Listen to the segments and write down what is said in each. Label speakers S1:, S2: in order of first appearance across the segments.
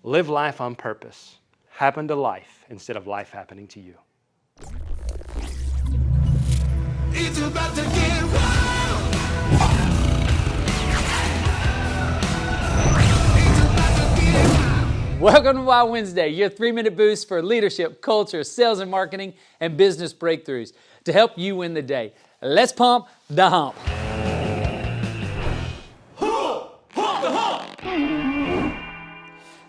S1: Live life on purpose. Happen to life instead of life happening to you.
S2: It's about to get wild.
S3: Welcome to Wild Wednesday, your 3-minute boost for leadership, culture, sales and marketing, and business breakthroughs to help you win the day. Let's pump the hump.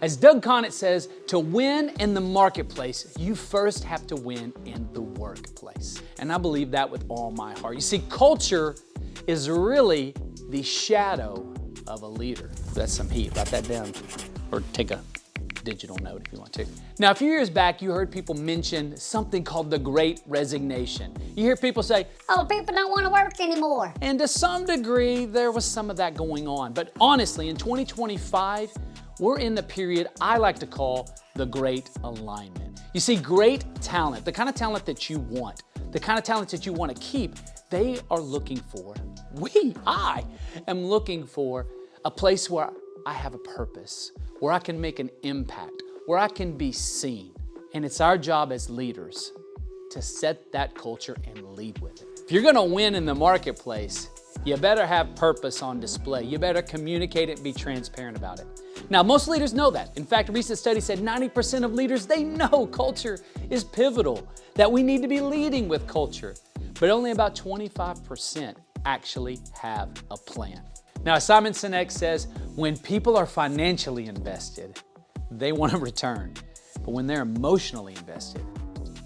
S3: As 𝗃𝗏𝗀 says, to win in the marketplace, you first have to win in the workplace. And I believe that with all my heart. You see, culture is really the shadow of a leader. That's some heat. Write that down. Or take a digital note if you want to. Now, a few years back, you heard people mention something called the Great Resignation. You hear people say,
S4: oh, people don't want to work anymore.
S3: And to some degree, there was some of that going on. But honestly, in 2025, we're in the period I like to call the Great Alignment. You see, great talent, the kind of talent that you want, the kind of talent that you want to keep, they are looking for, I am looking for a place where I have a purpose, where I can make an impact, where I can be seen. And it's our job as leaders to set that culture and lead with it. If you're gonna win in the marketplace, you better have purpose on display. You better communicate it and be transparent about it. Now, most leaders know that. In fact, a recent study said 90% of leaders, they know culture is pivotal, that we need to be leading with culture. But only about 25% actually have a plan. Now, Simon Sinek says, when people are financially invested, they want to return. But when they're emotionally invested,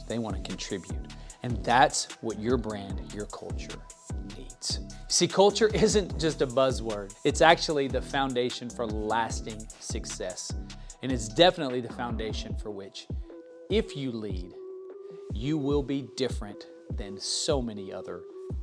S3: they want to contribute. And that's what your brand, your culture needs. See, culture isn't just a buzzword. It's actually the foundation for lasting success. And it's definitely the foundation for which, if you lead, you will be different than so many other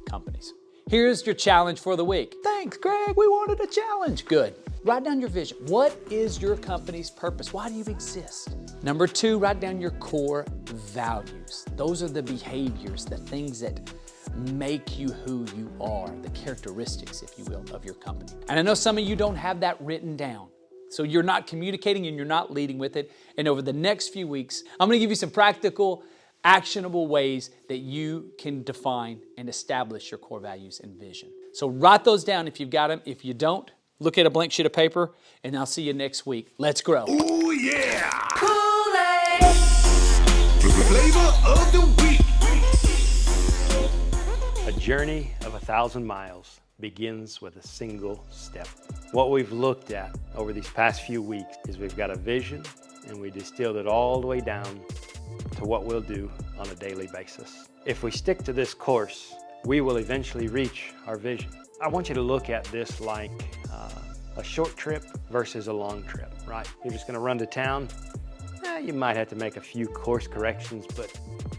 S3: companies. Here's your challenge for the week. Thanks, Greg. We wanted a challenge. Good. Write down your vision. What is your company's purpose? Why do you exist? Number 2, write down your core values. Those are the behaviors, the things that make you who you are, the characteristics, if you will, of your company. And I know some of you don't have that written down. So you're not communicating and you're not leading with it. And over the next few weeks, I'm going to give you some practical, actionable ways that you can define and establish your core values and vision. So write those down if you've got them. If you don't, look at a blank sheet of paper and I'll see you next week. Let's grow.
S2: Ooh, yeah. Kool-Aid. Flavor of the week.
S1: A journey of 1,000 miles begins with a single step. What we've looked at over these past few weeks is we've got a vision and we distilled it all the way down to what we'll do on a daily basis. If we stick to this course, we will eventually reach our vision. I want you to look at this like a short trip versus a long trip, right? You're just gonna run to town. You might have to make a few course corrections, but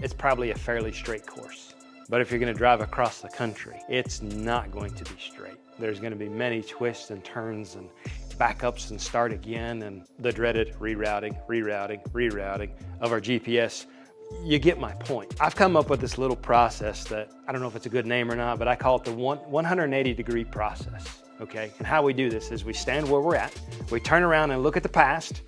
S1: it's probably a fairly straight course. But if you're gonna drive across the country, it's not going to be straight. There's gonna be many twists and turns and backups and start again and the dreaded rerouting of our GPS. You get my point. I've come up with this little process that, I don't know if it's a good name or not, but I call it the 180-degree process, okay? And how we do this is we stand where we're at, we turn around and look at the past,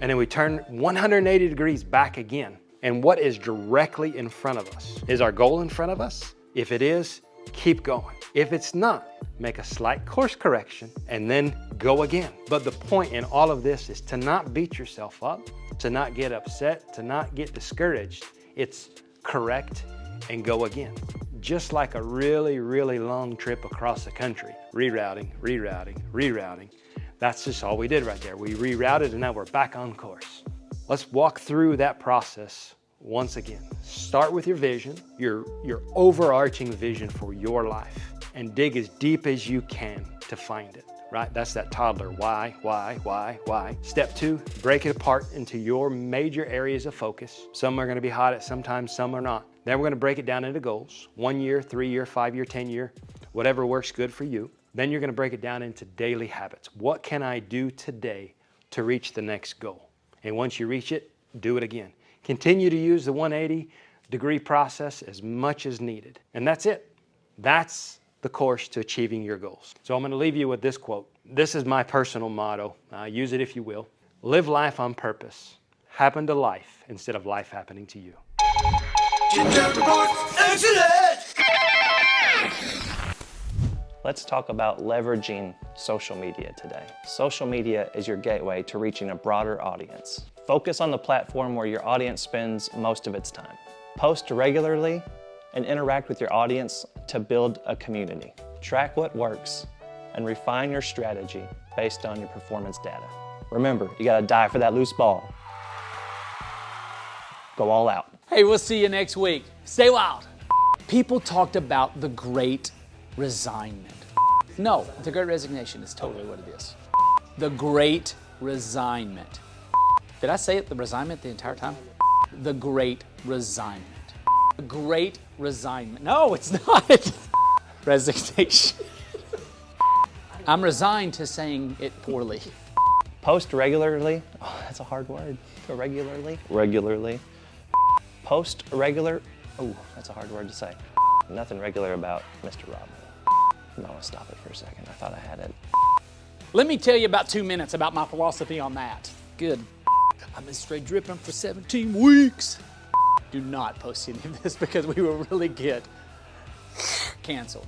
S1: and then we turn 180 degrees back again. And what is directly in front of us? Is our goal in front of us? If it is, keep going. If it's not, make a slight course correction and then go again. But the point in all of this is to not beat yourself up, to not get upset, to not get discouraged. It's correct and go again. Just like a really, really long trip across the country. Rerouting. That's just all we did right there. We rerouted and now we're back on course. Let's walk through that process once again. Start with your vision, your overarching vision for your life, and dig as deep as you can to find it, right? That's that toddler, why? Step 2, break it apart into your major areas of focus. Some are gonna be hot at some times, some are not. Then we're gonna break it down into goals, 1 year, 3 year, 5 year, 10 year, whatever works good for you. Then you're gonna break it down into daily habits. What can I do today to reach the next goal? And once you reach it, do it again. Continue to use the 180-degree process as much as needed. And that's it. That's the course to achieving your goals. So I'm going to leave you with this quote. This is my personal motto. Use it if you will. Live life on purpose. Happen to life instead of life happening to you.
S5: Let's talk about leveraging social media today. Social media is your gateway to reaching a broader audience. Focus on the platform where your audience spends most of its time. Post regularly and interact with your audience to build a community. Track what works and refine your strategy based on your performance data. Remember, you gotta die for that loose ball. Go all out.
S3: Hey, we'll see you next week. Stay wild. People talked about the Great Resignment. No, the Great Resignation is totally what it is. The Great Resignment. Did I say it, the resignment, the entire time? The Great Resignment. The Great Resignment. No, it's not. Resignation. I'm resigned to saying it poorly.
S5: Post regularly. Oh, that's a hard word. Regularly. Regularly. Post regular. Oh, that's a hard word to say. Nothing regular about Mr. Rob. I'm gonna stop it for a second. I thought I had it.
S3: Let me tell you about 2 minutes about my philosophy on that. Good. I've been straight dripping for 17 weeks. Do not post any of this because we will really get canceled.